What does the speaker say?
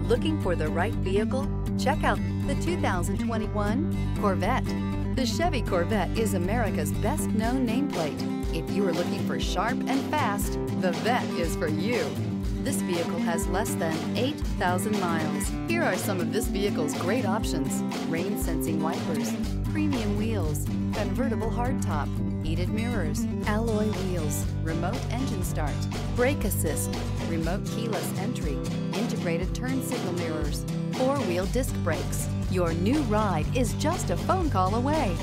Looking for the right vehicle? Check out the 2021 Corvette. The Chevy Corvette is America's best-known nameplate. If you are looking for sharp and fast, the Vette is for you. This vehicle has less than 8,000 miles. Here are some of this vehicle's great options: rain-sensing wipers, premium wheels, convertible hardtop, heated mirrors, alloy wheels, remote engine start, brake assist, remote keyless entry, integrated turn signal mirrors, four-wheel disc brakes. Your new ride is just a phone call away.